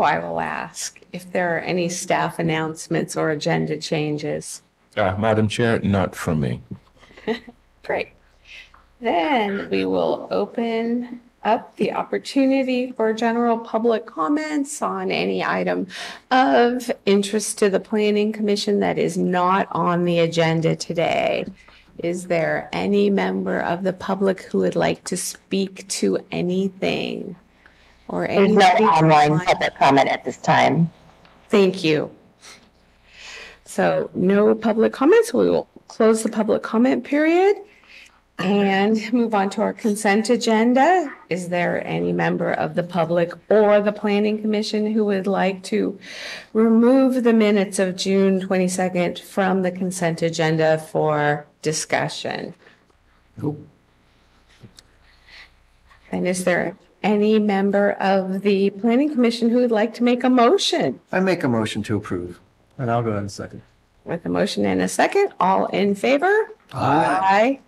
I will ask if there are any staff announcements or agenda changes. Madam Chair, not from me. Great. Then we will open up the opportunity for general public comments on any item of interest to the Planning Commission that is not on the agenda today. Is there any member of the public who would like to speak to anything? Or there's no online public comment at this time. Thank you. So no public comments. We will close the public comment period and move on to our consent agenda. Is there any member of the public or the Planning Commission who would like to remove the minutes of June 22nd from the consent agenda for discussion? Nope. And is there any member of the Planning Commission who would like to make a motion? I make a motion to approve. And I'll go ahead and second. With a motion and a second, all in favor? Aye. Aye.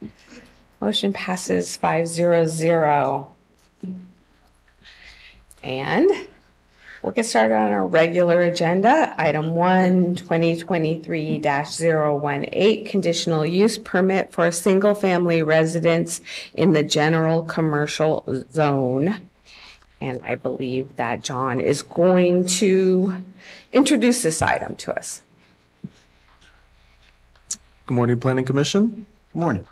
Motion passes 5-0-0. And we'll get started on our regular agenda. Item 1, 2023-018, conditional use permit for a single-family residence in the general commercial zone. And I believe that John is going to introduce this item to us. Good morning, Planning Commission. Good morning.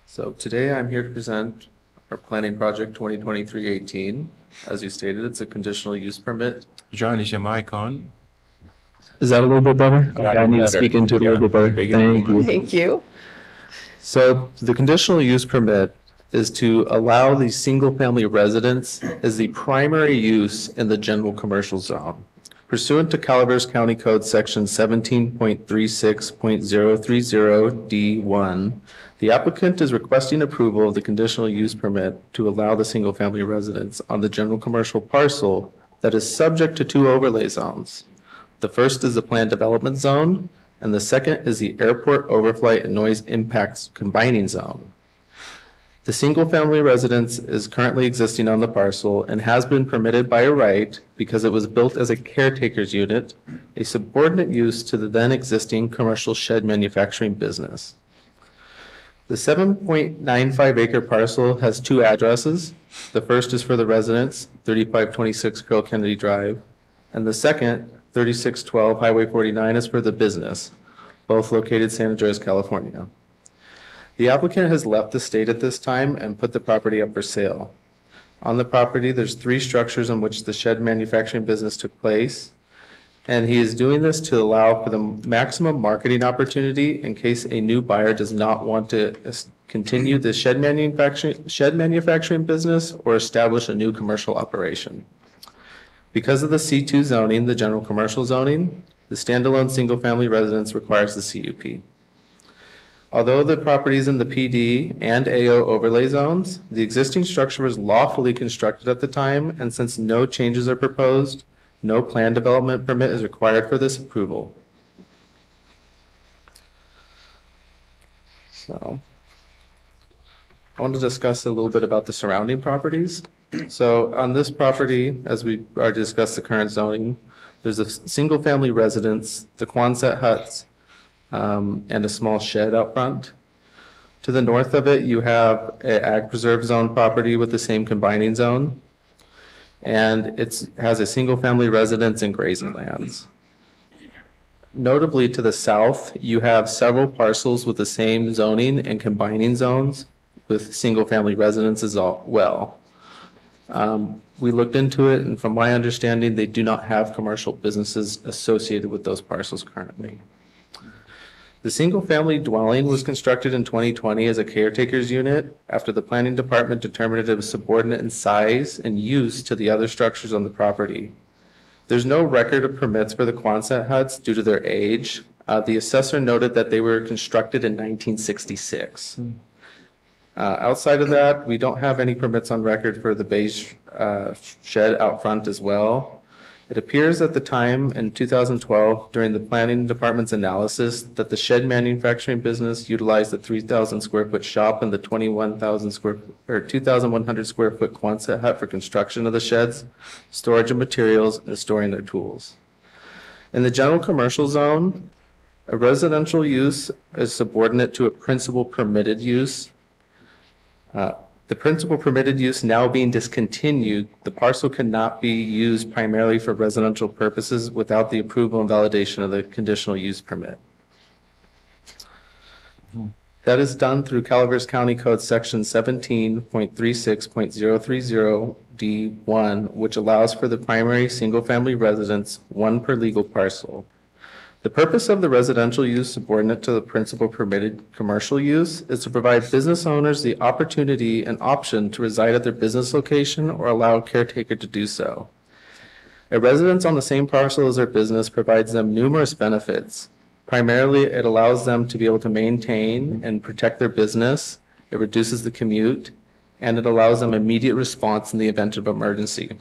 So today I'm here to present our planning project 2023-18. As you stated, it's a conditional use permit. John, is your mic on? Is that a little bit better? I need to speak into it a little bit better. Thank you. Thank you. So the conditional use permit is to allow the single-family residence as the primary use in the general commercial zone. Pursuant to Calaveras County Code Section 17.36.030 D1, the applicant is requesting approval of the conditional use permit to allow the single-family residence on the general commercial parcel that is subject to 2 overlay zones. The first is the planned development zone, and the second is the airport overflight and noise impacts combining zone. The single-family residence is currently existing on the parcel and has been permitted by right because it was built as a caretaker's unit, a subordinate use to the then existing commercial shed manufacturing business. The 7.95 acre parcel has 2 addresses. The first is for the residence, 3526 Carl Kennedy Drive, and the second, 3612 Highway 49, is for the business, both located San Andreas, California. The applicant has left the state at this time and put the property up for sale. On the property, there's 3 structures in which the shed manufacturing business took place, and he is doing this to allow for the maximum marketing opportunity in case a new buyer does not want to continue the shed manufacturing business or establish a new commercial operation. Because of the C2 zoning, the general commercial zoning, the standalone single-family residence requires the CUP. Although the property is in the PD and AO overlay zones, the existing structure was lawfully constructed at the time, and since no changes are proposed, no plan development permit is required for this approval. So, I want to discuss a little bit about the surrounding properties. So, on this property, as we already discussed the current zoning, there's a single-family residence, the Quonset huts, and a small shed out front. To the north of it, you have an ag preserve zone property with the same combining zone, and it has a single-family residence and grazing lands. Notably, to the south, you have several parcels with the same zoning and combining zones with single-family residences as well. We looked into it, and from my understanding, they do not have commercial businesses associated with those parcels currently. The single-family dwelling was constructed in 2020 as a caretaker's unit after the planning department determined it was subordinate in size and use to the other structures on the property. There's no record of permits for the Quonset huts due to their age. The assessor noted that they were constructed in 1966. Outside of that, we don't have any permits on record for the beige shed out front as well. It appears at the time in 2012, during the planning department's analysis, that the shed manufacturing business utilized the 3,000 square foot shop and the 2,100 square foot Quonset hut for construction of the sheds, storage of materials, and storing their tools. In the general commercial zone, a residential use is subordinate to a principal permitted use. The principal permitted use now being discontinued, the parcel cannot be used primarily for residential purposes without the approval and validation of the conditional use permit. That is done through Calaveras County Code Section 17.36.030D1, which allows for the primary single-family residence, one per legal parcel. The purpose of the residential use subordinate to the principal permitted commercial use is to provide business owners the opportunity and option to reside at their business location or allow a caretaker to do so. A residence on the same parcel as their business provides them numerous benefits. Primarily, it allows them to be able to maintain and protect their business, it reduces the commute, and it allows them immediate response in the event of emergency.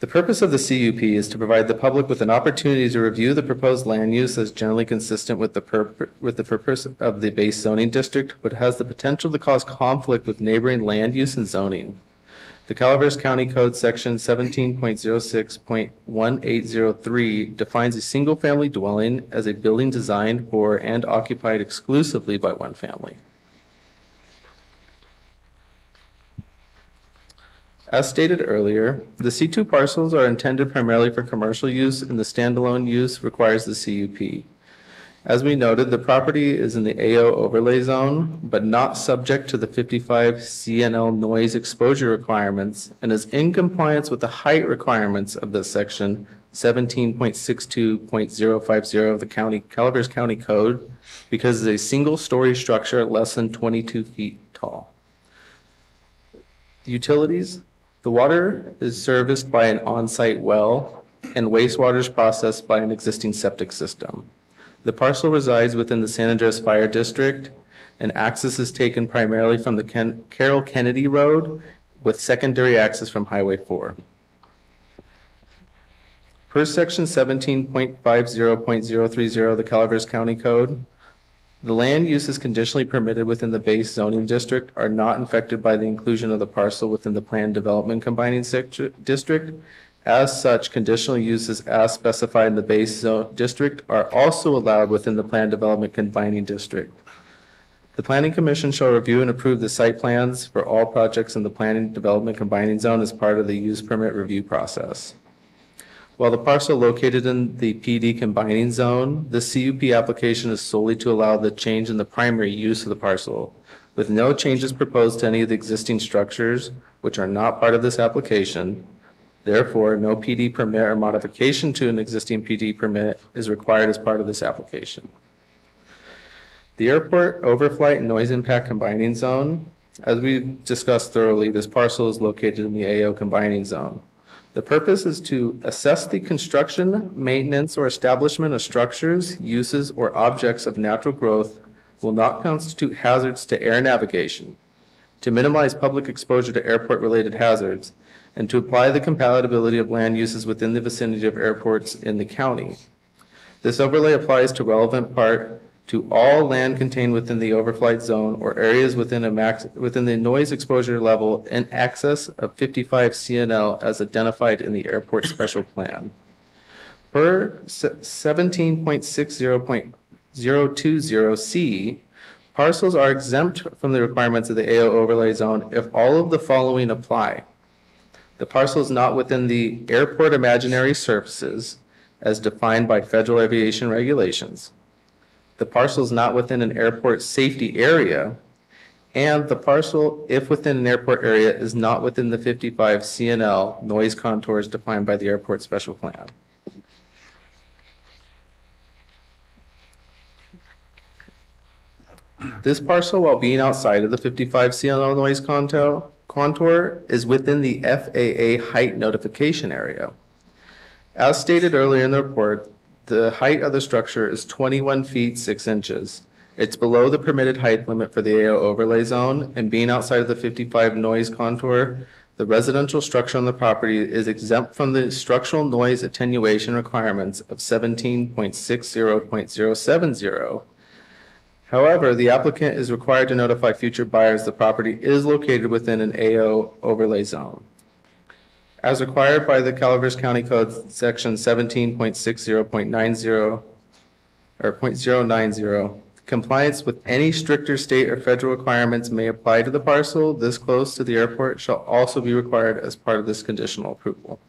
The purpose of the CUP is to provide the public with an opportunity to review the proposed land use as generally consistent with the purpose of the base zoning district, but has the potential to cause conflict with neighboring land use and zoning. The Calaveras County Code Section 17.06.1803 defines a single-family dwelling as a building designed for and occupied exclusively by one family. As stated earlier, the C2 parcels are intended primarily for commercial use, and the standalone use requires the CUP. As we noted, the property is in the AO overlay zone, but not subject to the 55 CNL noise exposure requirements, and is in compliance with the height requirements of the section 17.62.050 of the Calaveras County Code, because it's a single-story structure less than 22 feet tall. The utilities. The water is serviced by an on-site well, and wastewater is processed by an existing septic system. The parcel resides within the San Andreas Fire District, and access is taken primarily from the Carroll Kennedy Road, with secondary access from Highway 4. Per Section 17.50.030 of the Calaveras County Code, the land uses conditionally permitted within the base zoning district are not affected by the inclusion of the parcel within the planned development combining district. As such, conditional uses as specified in the base zone district are also allowed within the planned development combining district. The Planning Commission shall review and approve the site plans for all projects in the planning development combining zone as part of the use permit review process. While the parcel located in the PD combining zone, the CUP application is solely to allow the change in the primary use of the parcel, with no changes proposed to any of the existing structures, which are not part of this application. Therefore, no PD permit or modification to an existing PD permit is required as part of this application. The airport overflight and noise impact combining zone. As we discussed thoroughly, this parcel is located in the AO combining zone. The purpose is to assess the construction, maintenance, or establishment of structures, uses, or objects of natural growth will not constitute hazards to air navigation, to minimize public exposure to airport-related hazards, and to apply the compatibility of land uses within the vicinity of airports in the county. This overlay applies to relevant part to all land contained within the overflight zone or areas within the noise exposure level in excess of 55 CNL as identified in the airport special plan. Per 17.60.020C, parcels are exempt from the requirements of the AO overlay zone if all of the following apply. The parcel is not within the airport imaginary surfaces as defined by federal aviation regulations. The parcel is not within an airport safety area, and the parcel, if within an airport area, is not within the 55 CNL noise contours defined by the airport special plan. This parcel, while being outside of the 55 CNL noise contour, is within the FAA height notification area. As stated earlier in the report, the height of the structure is 21 feet 6 inches. It's below the permitted height limit for the AO overlay zone, and being outside of the 55 noise contour, The residential structure on the property is exempt from the structural noise attenuation requirements of 17.60.070. However, the applicant is required to notify future buyers the property is located within an AO overlay zone. As required by the Calaveras County Code, section 17.60.90 or .090, compliance with any stricter state or federal requirements may apply to the parcel this close to the airport shall also be required as part of this conditional approval.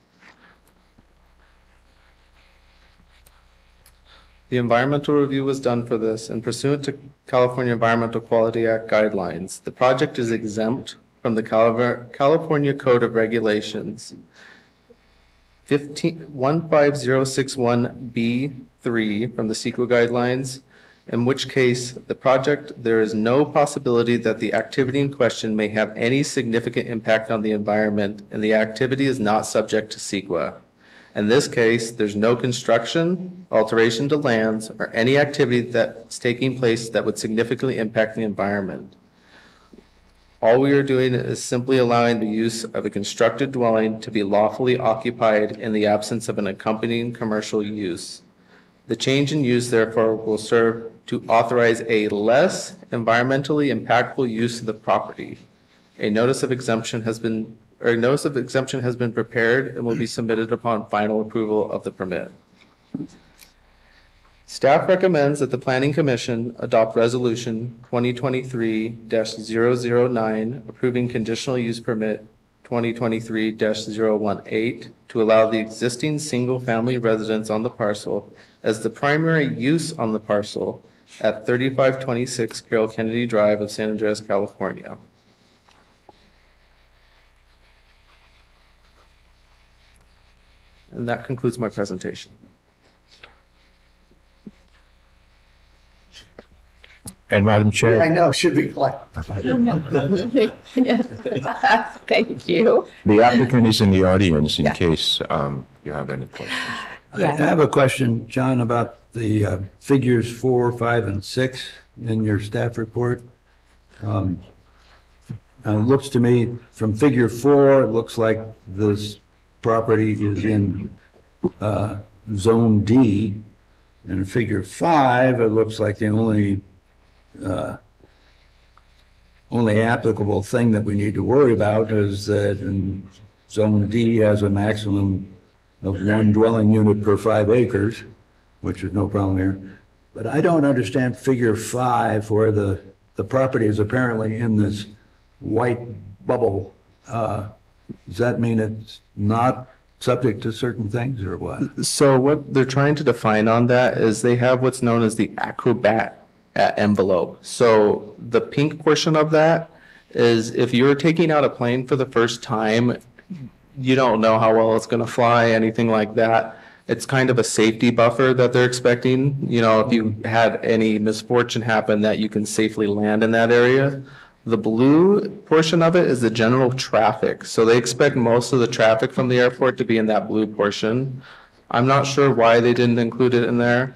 The environmental review was done for this, and pursuant to California Environmental Quality Act guidelines, the project is exempt from the California Code of Regulations 15061B3 from the CEQA guidelines, in which case there is no possibility that the activity in question may have any significant impact on the environment, and the activity is not subject to CEQA. In this case, there's no construction, alteration to lands, or any activity that's taking place that would significantly impact the environment. All we are doing is simply allowing the use of a constructed dwelling to be lawfully occupied in the absence of an accompanying commercial use. The change in use, therefore, will serve to authorize a less environmentally impactful use of the property. A notice of exemption has been prepared and will be submitted upon final approval of the permit. Staff recommends that the Planning Commission adopt Resolution 2023-009 approving conditional use permit 2023-018 to allow the existing single-family residence on the parcel as the primary use on the parcel at 3526 Carroll Kennedy Drive of San Andreas, California. And that concludes my presentation. And Madam I Chair, know, should be clapped. Thank you. the applicant is in the audience in Yeah. case you have any questions. I have a question, John, about the figures 4, 5, and 6 in your staff report. It looks to me, from figure 4, it looks like this property is in Zone D. And figure 5, it looks like the only applicable thing that we need to worry about is that in Zone D has a maximum of 1 dwelling unit per 5 acres, which is no problem here. But I don't understand figure 5 where the property is apparently in this white bubble. Does that mean it's not subject to certain things or what? So what they're trying to define on that is they have what's known as the acrobat envelope. So the pink portion of that is if you're taking out a plane for the first time, you don't know how well it's going to fly, anything like that. It's kind of a safety buffer that they're expecting. You know, if you had any misfortune happen, that you can safely land in that area. The blue portion of it is the general traffic. So they expect most of the traffic from the airport to be in that blue portion. I'm not sure why they didn't include it in there.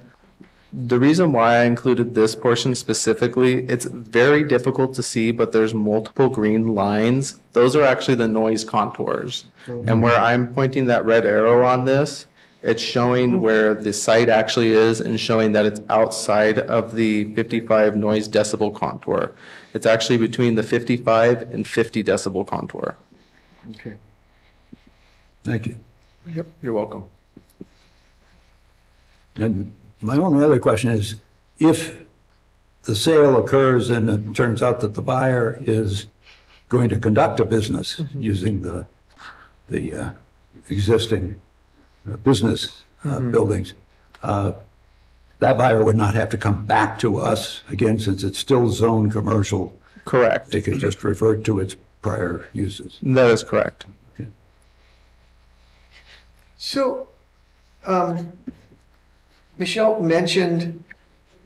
The reason why I included this portion specifically, it's very difficult to see, but there's multiple green lines. Those are actually the noise contours. And where I'm pointing that red arrow on this, it's showing where the site actually is and showing that it's outside of the 55 noise decibel contour. It's actually between the 55 and 50 decibel contour. Okay. Thank you. Yep, you're welcome. And my only other question is, if the sale occurs and it turns out that the buyer is going to conduct a business using the existing business buildings, that buyer would not have to come back to us again, since it's still zone commercial. Correct. They could just revert to its prior uses. That is correct. So, Michelle mentioned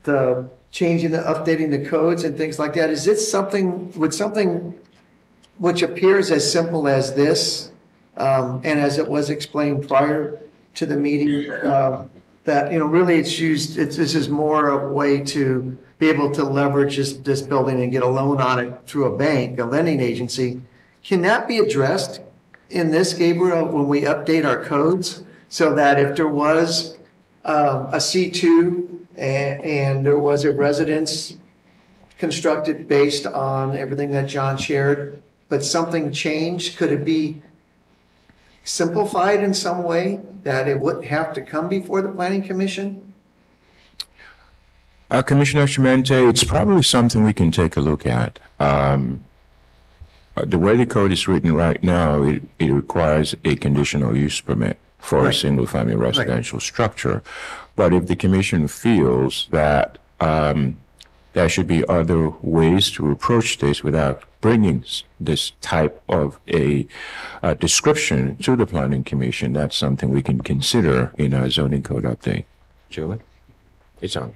the changing, updating the codes and things like that. Is it something which appears as simple as this, and as it was explained prior to the meeting, that, really this is more a way to be able to leverage this building and get a loan on it through a bank, a lending agency. Can that be addressed in this, Gabriel, when we update our codes, so that if there was a C2 and there was a residence constructed based on everything that John shared, but something changed, could it be simplified in some way that it wouldn't have to come before the Planning Commission? Commissioner Chimente, it's probably something we can take a look at. The way the code is written right now, it requires a conditional use permit for a single-family residential structure. But if the commission feels that there should be other ways to approach this without bringing this type of a description to the Planning Commission, that's something we can consider in our zoning code update. Julie? It's on.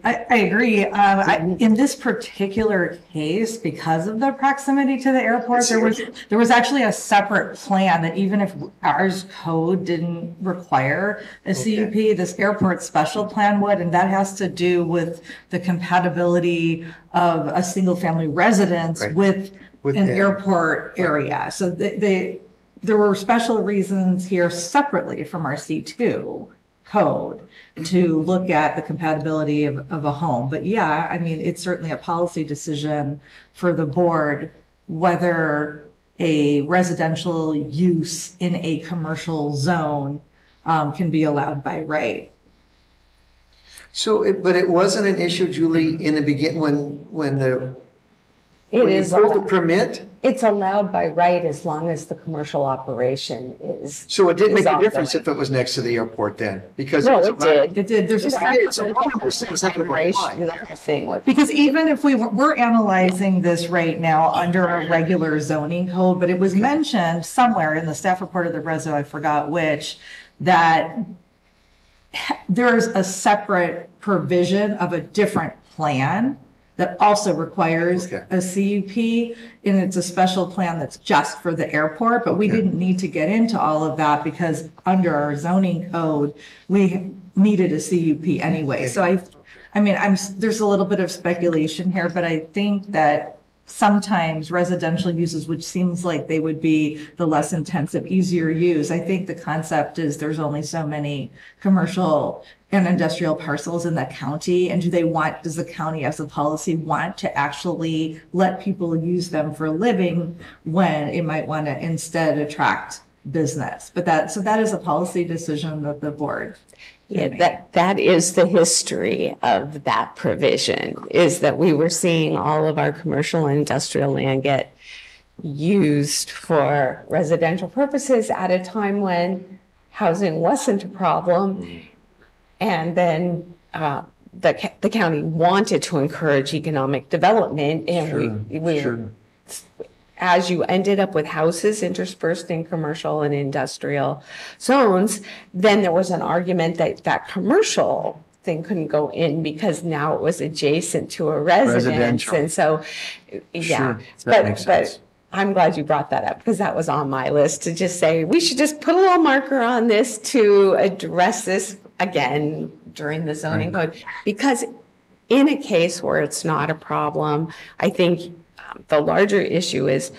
I agree. In this particular case, because of the proximity to the airport, there was actually a separate plan that even if ours code didn't require a CUP, this airport special plan would, and that has to do with the compatibility of a single family residence with an airport area. So there were special reasons here separately from our C2 code to look at the compatibility of a home. But yeah, I mean, it's certainly a policy decision for the board whether a residential use in a commercial zone can be allowed by right. So, but it wasn't an issue, Julie, in the beginning when It you is pulled the allowed. permit? It's allowed by right as long as the commercial operation is. So it didn't make is a difference ongoing. if it was next to the airport then? Because No, it's it allowed- did. It did. There's a It's one of those things that would apply. The other thing with Because even if we're analyzing this right now under a regular zoning code, but it was mentioned somewhere in the staff report of the reso, I forgot which, that there's a separate provision of a different plan that also requires a CUP, and it's a special plan that's just for the airport, but we didn't need to get into all of that because under our zoning code, we needed a CUP anyway. So I mean, there's a little bit of speculation here, but I think that sometimes residential uses, which seems like they would be the less intensive, easier use. I think the concept is there's only so many commercial and industrial parcels in the county. And does the county as a policy want to actually let people use them for a living when it might want to instead attract business? But that is a policy decision of the board. Yeah, that is the history of that provision, is that we were seeing all of our commercial and industrial land get used for residential purposes at a time when housing wasn't a problem. And then the county wanted to encourage economic development, and we as you ended up with houses interspersed in commercial and industrial zones, then there was an argument that that commercial thing couldn't go in because now it was adjacent to a residence. And so, yeah, but I'm glad you brought that up because that was on my list to just say, we should just put a little marker on this to address this again during the zoning code. Because in a case where it's not a problem, I think the larger issue is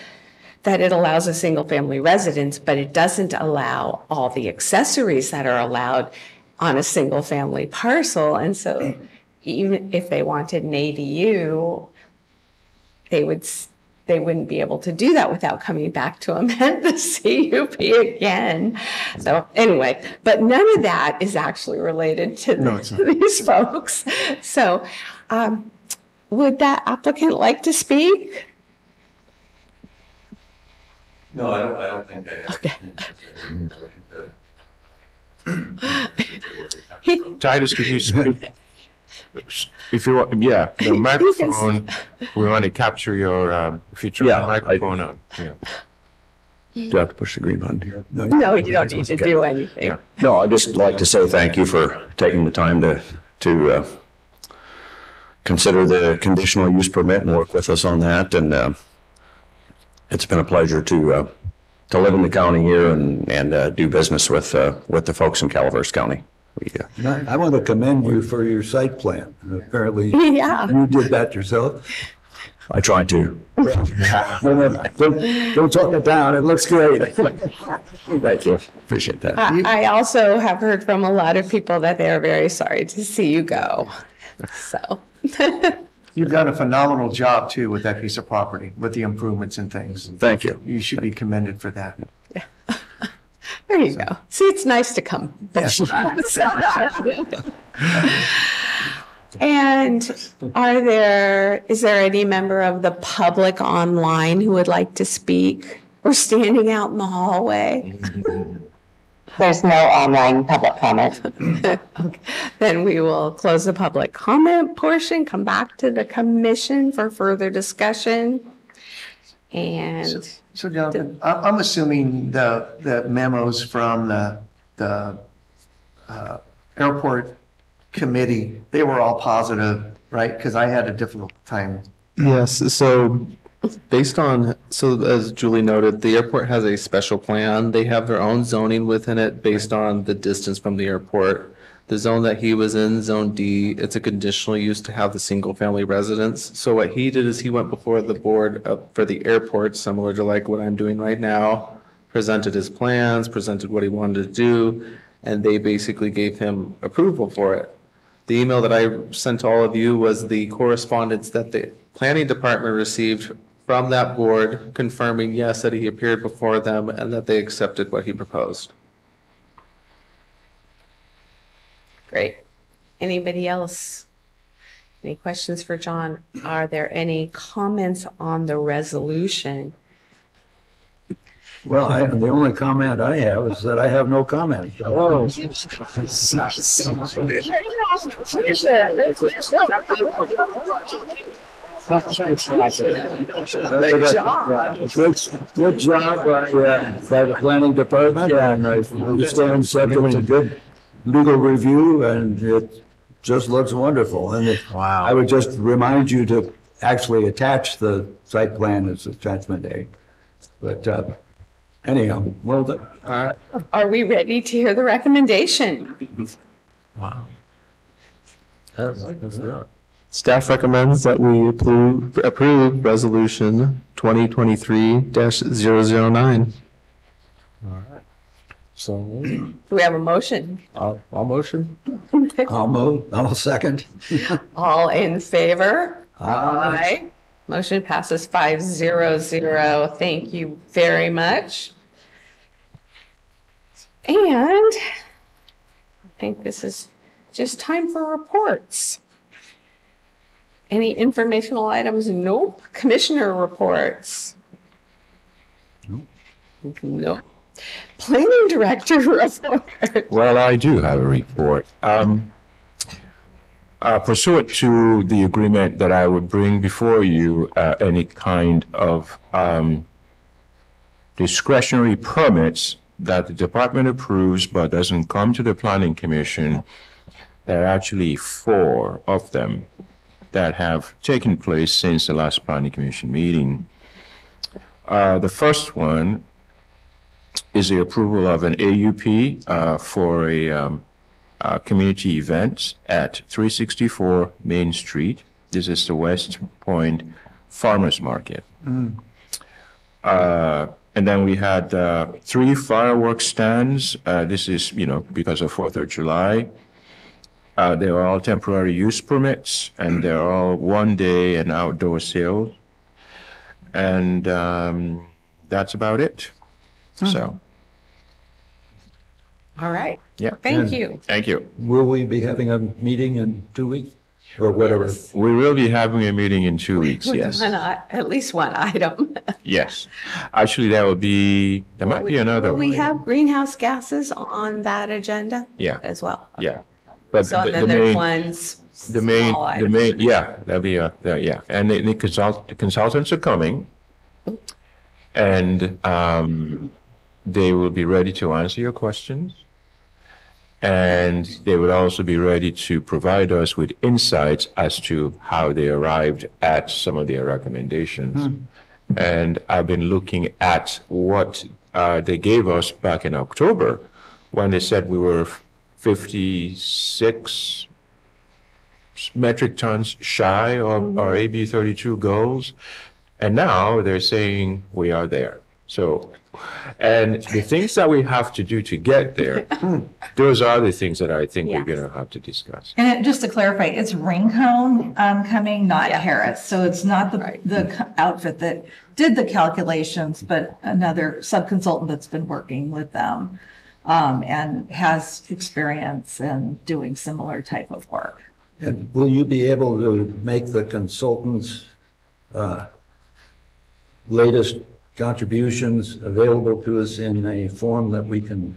that it allows a single family residence, but it doesn't allow all the accessories that are allowed on a single family parcel. And so even if they wanted an ADU, they wouldn't be able to do that without coming back to amend the CUP again. So anyway, but none of that is actually related to these folks. So would that applicant like to speak? No, I don't think I have. Okay. Titus, could you speak? If you want, yeah, the microphone, we want to capture your, if you turn the microphone on. Yeah. Do you have to push the green button here? No, you don't need to do anything. No, I'd just like to say thank you for taking the time to consider the conditional use permit and work with us on that. And it's been a pleasure to live in the county here and do business with the folks in Calaveras County. I want to commend you for your site plan. Apparently, Yeah. you did that yourself. I try to. Don't talk it down. It looks great. Thank you. Appreciate that. I also have heard from a lot of people that they are very sorry to see you go. So. You've done a phenomenal job too with that piece of property, with the improvements and things. Thank you. You should be commended for that. There you go. See, it's nice to come. And is there any member of the public online who would like to speak or standing out in the hallway? There's no online public comment. Okay. Then we will close the public comment portion, come back to the commission for further discussion. And So Jonathan, I'm assuming the memos from the airport committee, they were all positive, right? Because I had a difficult time. Yes, so as Julie noted, the airport has a special plan. They have their own zoning within it based on the distance from the airport. The zone that he was in, Zone D, it's a conditional use to have the single-family residence. So what he did is he went before the board for the airport, similar to like what I'm doing right now, presented his plans, presented what he wanted to do, and they basically gave him approval for it. The email that I sent to all of you was the correspondence that the planning department received from that board confirming, yes, that he appeared before them and that they accepted what he proposed. great. Anybody else? Any questions for John? Are there any comments on the resolution? Well, the only comment I have is that I have no comment. Oh. Good job by the planning department, and I understand subject to good legal review, and it just looks wonderful. And wow. I would just remind you to actually attach the site plan as attachment A. But anyhow, well done. Are we ready to hear the recommendation? Wow. Staff recommends that we approve resolution 2023-009. All right. So Do we have a motion? I'll motion. I'll move. I'll second. All in favor? Aye. Motion passes 500. Thank you very much. And I think this is just time for reports. Any informational items? Nope. Commissioner reports? Nope. Planning director report? Well, I do have a report. Pursuant to the agreement that I would bring before you any kind of discretionary permits that the department approves but doesn't come to the Planning Commission, there are actually 4 of them that have taken place since the last Planning Commission meeting. The first one is the approval of an AUP for a community event at 364 Main Street. This is the West Point Farmers Market. And then we had 3 fireworks stands. This is, because of 4th of July. They're all temporary use permits, and they're all 1-day and outdoor sales. And that's about it. So. All right. Yeah. Thank you. Thank you. Will we be having a meeting in 2 weeks or whatever? We will be having a meeting in 2 weeks, yes. At least one item. Yes. Actually, there might be another We one. have greenhouse gases on that agenda Yeah. as well. Yeah. But So the then there's main, the main, yeah, there'll be yeah. And the consultants are coming, and they will be ready to answer your questions. And they would also be ready to provide us with insights as to how they arrived at some of their recommendations. And I've been looking at what they gave us back in October when they said we were 56 metric tons shy of our AB 32 goals. And now they're saying we are there. So, and the things that we have to do to get there, those are the things that I think we're going to have to discuss. And just to clarify, it's Rincon coming, not Yeah. Harris. So it's not the outfit that did the calculations, but another sub-consultant that's been working with them and has experience in doing similar type of work. And will you be able to make the consultants' latest contributions available to us in a form that we can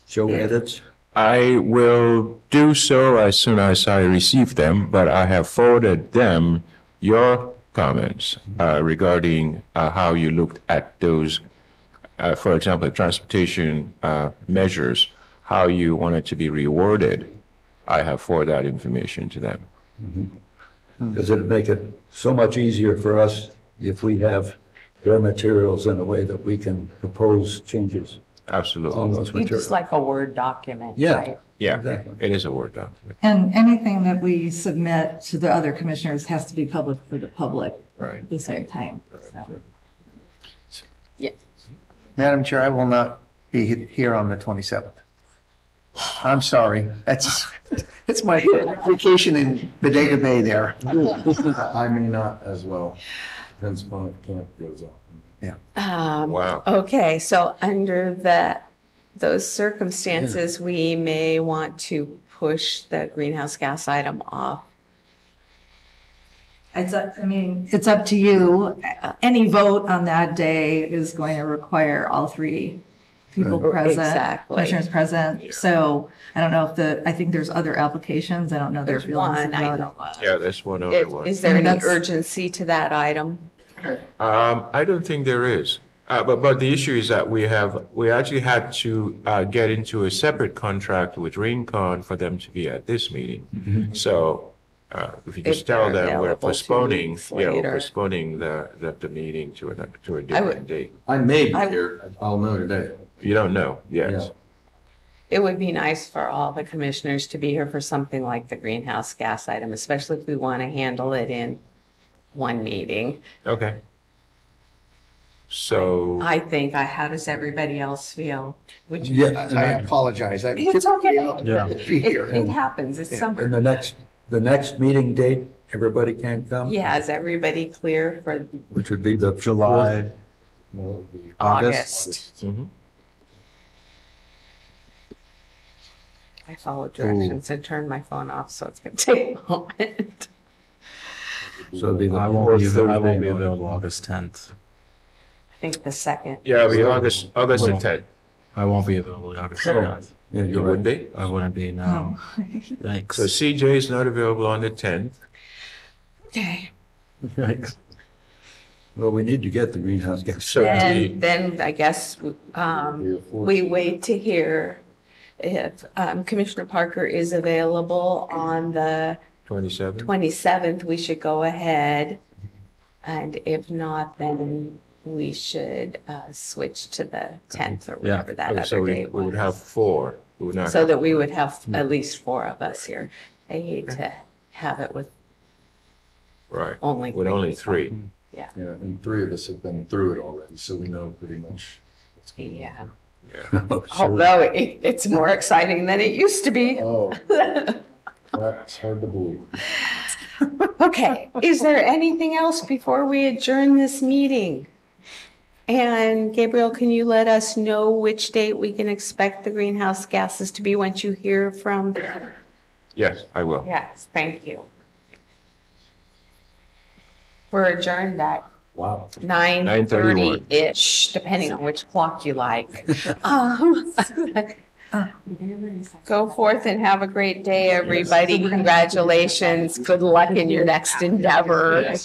show edits? I will do so as soon as I receive them, but I have forwarded them your comments regarding how you looked at those, for example, transportation measures, how you wanted to be rewarded. I have forwarded that information to them. Because it'd make it so much easier for us if we have their materials in a way that we can propose changes on Absolutely. those It's materials. like a Word document, Yeah. right? Yeah, Exactly. it is a Word document. And anything that we submit to the other commissioners has to be public for the public Right. at the same time. So. Madam Chair, I will not be here on the 27th. I'm sorry. It's my vacation in Bodega Bay there. I may not as well. Depends upon if camp goes on. Wow. Okay, so under those circumstances, we may want to push the greenhouse gas item off. It's up to you. Any vote on that day is going to require all three people present. Exactly. Commissioners present. So I don't know I think there's other applications. I don't know their There's feelings one I about know it. of. Yeah, that's one other one. Is there any That's- urgency to that item? I don't think there is. But the issue is that we actually had to get into a separate contract with Rincon for them to be at this meeting. So if you just If tell they're them we're available 2 postponing, weeks we're later. postponing the meeting to a different date. I may be I- here. I'll know today. You don't know yet. Yeah. It would be nice for all the commissioners to be here for something like the greenhouse gas item, especially if we want to handle it in one meeting. Okay. So, I think, how does everybody else feel? Would you? Yeah, I apologize. I It's okay. Yeah. be here. It happens. It's summer. And the next meeting date, everybody can come? Yeah, is everybody clear for Which would be the July. No, it'll be August? mhm. I followed directions and turned my phone off, so it's gonna take a moment. So it'd be the I won't be, fourth I won't be Thursday. available August 10th. I think the second. Yeah, it'll be August the 10th. I won't be available August 10th. Yeah, You you're would right. be? I wouldn't be, no. Yikes. So CJ is not available on the 10th. Okay. Yikes. Well, we need to get the greenhouse gas. So Then I guess we wait to hear if Commissioner Parker is available on the 27th. 27th, we should go ahead. And if not, then we should switch to the 10th or whatever that Okay, so other we date would have was. 4. We would not So have, that we would have at least 4 of us here. I hate to have it with right, only with 3 only people. 3. Yeah, and 3 of us have been through it already, so we know pretty much. Yeah. Yeah. Although it's more exciting than it used to be. Oh, that's hard to believe. Okay, is there anything else before we adjourn this meeting? And Gabriel, can you let us know which date we can expect the greenhouse gases to be once you hear from? Yes, I will. Yes, thank you. We're adjourned at Wow. 9:30-ish, depending on which clock you like. Go forth and have a great day, everybody. Congratulations. Good luck in your next endeavor.